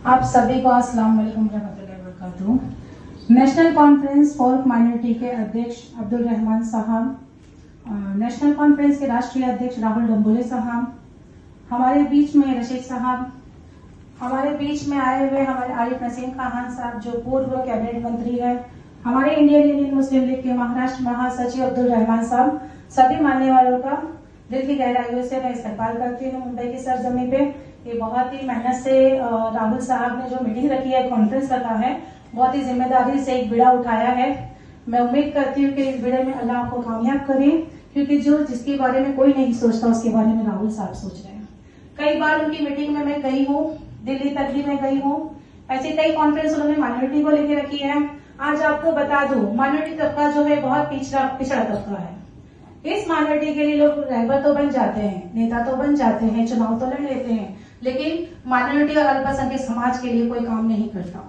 आप सभी को अस्सलाम वालेकुम रहमतुल्लाहि व बरकातुहू। नेशनल कॉन्फ्रेंस फॉर माइनॉरिटी के अध्यक्ष अब्दुल रहमान साहब, नेशनल कॉन्फ्रेंस के राष्ट्रीय अध्यक्ष राहुल डंबोले साहब, हमारे बीच में रशीद साहब, हमारे बीच में आए हुए हमारे आरिफ नसीम खान साहब जो पूर्व कैबिनेट मंत्री है, हमारे इंडियन यूनियन मुस्लिम लीग के महाराष्ट्र महासचिव अब्दुल रहमान साहब, सभी मानने वालों का दिल की गहराइयों से मैं इस्तेमाल करती हूँ। मुंबई की सरजमी पे ये बहुत ही मेहनत से राहुल साहब ने जो मीटिंग रखी है, कॉन्फ्रेंस रखा है, बहुत ही जिम्मेदारी से एक बीड़ा उठाया है। मैं उम्मीद करती हूँ कि इस बीड़े में अल्लाह को कामयाब करे, क्योंकि जो जिसके बारे में कोई नहीं सोचता उसके बारे में राहुल साहब सोच रहे हैं। कई बार उनकी मीटिंग में मैं गई हूँ, दिल्ली तक भी मैं गई हूँ। ऐसी कई कॉन्फ्रेंस उन्होंने माइनॉरिटी को लेकर रखी है। आज आपको बता दूं, माइनॉरिटी तबका जो है बहुत पिछड़ा तबका है। इस माइनॉरिटी के लिए लोग रहबर तो बन जाते हैं, नेता तो बन जाते हैं, चुनाव तो लड़ लेते हैं, लेकिन माइनॉरिटी और अल्पसंख्यक समाज के लिए कोई काम नहीं करता।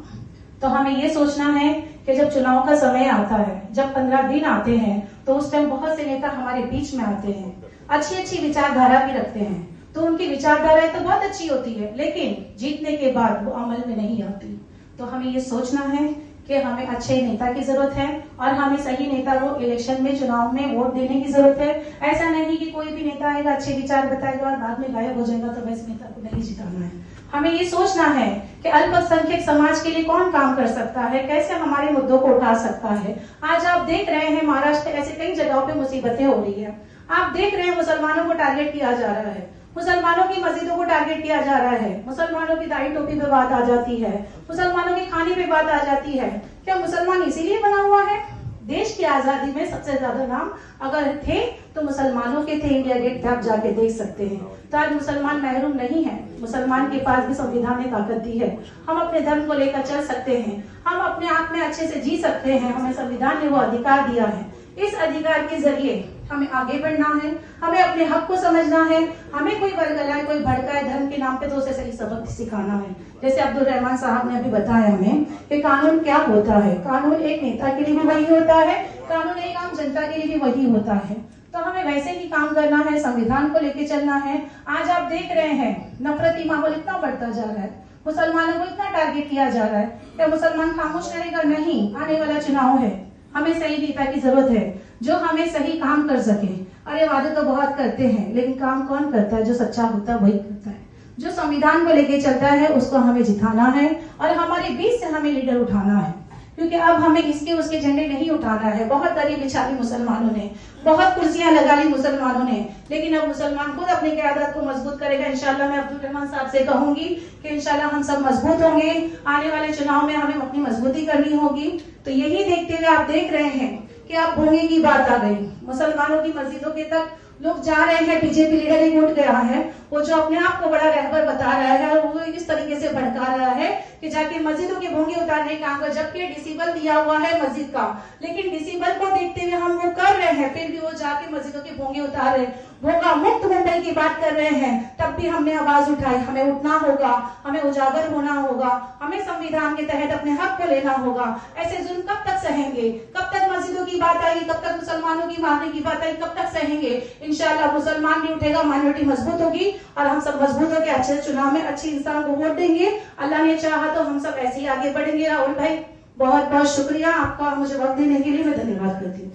तो हमें ये सोचना है कि जब चुनाव का समय आता है, जब 15 दिन आते हैं, तो उस टाइम बहुत से नेता हमारे बीच में आते हैं, अच्छी विचारधारा भी रखते हैं। तो उनकी विचारधाराएं तो बहुत अच्छी होती है, लेकिन जीतने के बाद वो अमल में नहीं आती। तो हमें ये सोचना है कि हमें अच्छे नेता की जरूरत है और हमें सही नेता को इलेक्शन में, चुनाव में वोट देने की जरूरत है। ऐसा नहीं कि कोई भी नेता आएगा, अच्छे विचार बताएगा और बाद में गायब हो जाएगा, तो वैसे नेता को नहीं जिताना है। हमें ये सोचना है कि अल्पसंख्यक समाज के लिए कौन काम कर सकता है, कैसे हमारे मुद्दों को उठा सकता है। आज आप देख रहे हैं महाराष्ट्र ऐसे कई जगहों पे मुसीबतें हो रही है। आप देख रहे हैं मुसलमानों को टारगेट किया जा रहा है, मुसलमानों की मस्जिदों को टारगेट किया जा रहा है, मुसलमानों की दाढ़ी टोपी पे बात आ जाती है, मुसलमानों के खाने पे बात आ जाती है। क्या मुसलमान इसीलिए बना हुआ है? देश की आजादी में सबसे ज्यादा नाम अगर थे तो मुसलमानों के थे। इंडिया गेट पे आप जाके देख सकते हैं। तो आज मुसलमान महरूम नहीं है, मुसलमान के पास भी संविधान ने ताकत दी है। हम अपने धर्म को लेकर चल सकते हैं, हम अपने आप में अच्छे से जी सकते हैं। हमें संविधान ने वो अधिकार दिया है। इस अधिकार के जरिए हमें आगे बढ़ना है, हमें अपने हक को समझना है। हमें कोई बरगलाए, कोई भड़काए धर्म के नाम पे, तो उसे सही सबक सिखाना है। जैसे अब्दुल रहमान साहब ने अभी बताया हमें कि कानून क्या होता है। कानून एक नेता के लिए भी वही होता है, कानून एक आम जनता के लिए भी वही होता है। तो हमें वैसे ही काम करना है, संविधान को लेके चलना है। आज आप देख रहे हैं नफरती माहौल इतना बढ़ता जा रहा है, मुसलमानों को इतना टारगेट किया जा रहा है। क्या मुसलमान खामोश रहेगा? नहीं। आने वाला चुनाव है, हमें सही नेता की जरूरत है जो हमें सही काम कर सके। अरे वादे तो बहुत करते हैं, लेकिन काम कौन करता है? जो सच्चा होता है वही करता है। जो संविधान को लेके चलता है उसको हमें जिताना है और हमारे बीच से हमें लीडर उठाना है, क्योंकि अब हमें इसके उसके झंडे नहीं उठाना है। बहुत दरी बिछा ली मुसलमानों ने, बहुत कुर्सियां लगा ली मुसलमानों ने, लेकिन अब मुसलमान खुद अपनी क़यादत को मजबूत करेगा। इंशाल्लाह मैं अब्दुल रहमान साहब से कहूंगी कि इंशाल्लाह हम सब मजबूत होंगे। आने वाले चुनाव में हमें अपनी मजबूती करनी होगी। तो यही देखते हुए आप देख रहे हैं कि अब भोंगे की बात आ गई, मुसलमानों की मस्जिदों के तक लोग जा रहे हैं। बीजेपी लीडर एक उठ गया है, वो जो अपने आप को बड़ा रहबर बता रहा है, वो इस तरीके से भड़का रहा है कि जाके मस्जिदों के भोंगे उतारने का काम कर, जबकि डिसेबल दिया हुआ है मस्जिद का, लेकिन डिसेबल को देखते हुए हम वो कर रहे हैं, फिर भी वो जाके मस्जिदों के भोंगे उतार रहे हैं। भोंगा मुक्त मुंबई की बात कर रहे हैं, तब भी हमने आवाज उठाई। हमें उठना होगा, हमें उजागर होना होगा, हमें संविधान के तहत अपने हक को लेना होगा। ऐसे जुल्म कब तक सहेंगे? कब तक मस्जिदों की बात आएगी? कब तक मुसलमानों की मारने की बात आएगी? कब तक सहेंगे? इंशाल्लाह मुसलमान भी उठेगा, माइनॉरिटी मजबूत होगी और हम सब मजबूत होकर अच्छे चुनाव में अच्छे इंसान को वोट देंगे। अल्लाह ने चाहा तो हम सब ऐसे ही आगे बढ़ेंगे। राहुल भाई बहुत बहुत शुक्रिया आपका मुझे वक्त देने के लिए। मैं धन्यवाद करती हूँ।